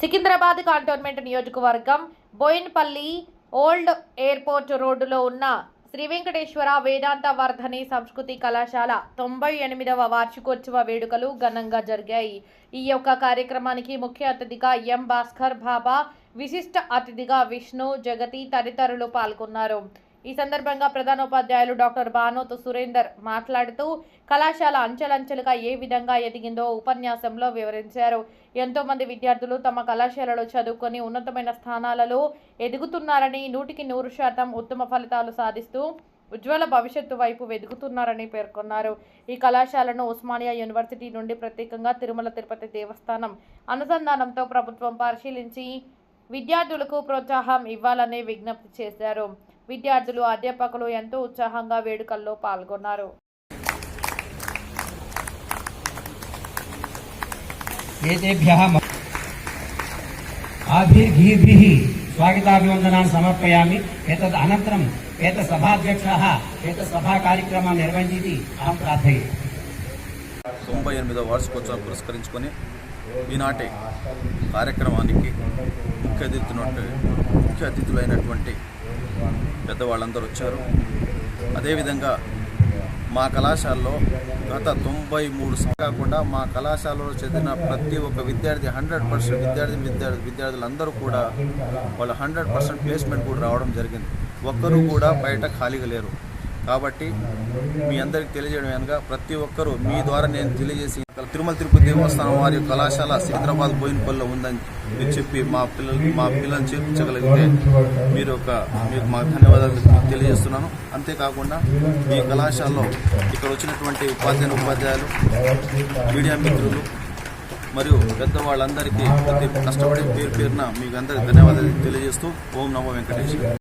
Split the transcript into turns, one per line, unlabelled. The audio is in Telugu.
సికింద్రాబాద్ కంటోన్మెంట్ నియోజకవర్గం బోయిన్పల్లి ఓల్డ్ ఎయిర్పోర్ట్ రోడ్డులో ఉన్న శ్రీ వెంకటేశ్వర వేదాంత వర్ధని సంస్కృతి కళాశాల 98వ వార్షికోత్సవ వేడుకలు ఘనంగా జరిగాయి. ఈ యొక్క కార్యక్రమానికి ముఖ్య అతిథిగా ఎం భాస్కర్ బాబా, విశిష్ట అతిథిగా విష్ణు, జగతి తదితరులు పాల్గొన్నారు. ఈ సందర్భంగా ప్రధానోపాధ్యాయులు డాక్టర్ బానోతు సురేందర్ మాట్లాడుతూ కళాశాల అంచెలంచెలుగా ఏ విధంగా ఎదిగిందో ఉపన్యాసంలో వివరించారు. ఎంతో మంది విద్యార్థులు తమ కళాశాలలో చదువుకొని ఉన్నతమైన స్థానాలలో ఎదుగుతున్నారని, 100% ఉత్తమ ఫలితాలు సాధిస్తూ ఉజ్వల భవిష్యత్తు వైపు వెదుగుతున్నారని పేర్కొన్నారు. ఈ కళాశాలను ఉస్మానియా యూనివర్సిటీ నుండి ప్రత్యేకంగా తిరుమల తిరుపతి దేవస్థానం అనుసంధానంతో ప్రభుత్వం పరిశీలించి విద్యార్థులకు ప్రోత్సాహం ఇవ్వాలని విజ్ఞప్తి చేశారు. విద్యార్థులు, అధ్యాపకులు ఎంతో ఉత్సాహంగా వేడుకల్లో పాల్గొన్నారు.
స్వాగతాభివందనాన్ని సమర్పయామి. ఏతద్ అనంతరం ఏతత్ సభాధ్యక్షः ఏతత్ సభా కార్యక్రమాన్ని నిర్వహించి అహం ప్రార్థయే.
98వ వార్షికోత్సవం పురస్కరించుకొని ఈనాటి కార్యక్రమానికి ముఖ్య అతిథులైనటువంటి పెద్దవాళ్ళందరూ వచ్చారు. అదేవిధంగా మా కళాశాలలో గత 93 కాకుండా మా కళాశాలలో చదివిన ప్రతి ఒక్క విద్యార్థి 100% విద్యార్థులందరూ కూడా వాళ్ళ 100% ప్లేస్మెంట్ కూడా రావడం జరిగింది. ఒక్కరూ కూడా బయట ఖాళీగా లేరు. కాబట్టి మీ అందరికీ తెలియజేయడం అనగా ప్రతి ఒక్కరూ మీ ద్వారా నేను తెలియజేసి తిరుమల తిరుపతి దేవస్థానం వారి కళాశాల సికింద్రాబాద్ బోయిన్పల్లిలో ఉందని మీరు చెప్పి మా పిల్లల్ని చేర్పించగలిగితే మీకు మా ధన్యవాదాలు తెలియజేస్తున్నాను. అంతేకాకుండా ఈ కళాశాలలో ఇక్కడ వచ్చినటువంటి ఉపాధ్యాయులు, మీడియా మిత్రులు మరియు పెద్దవాళ్ళందరికీ కష్టపడి పేరున మీకు అందరికీ ధన్యవాదాలు తెలియజేస్తూ ఓం నమో వెంకటేశ్వర.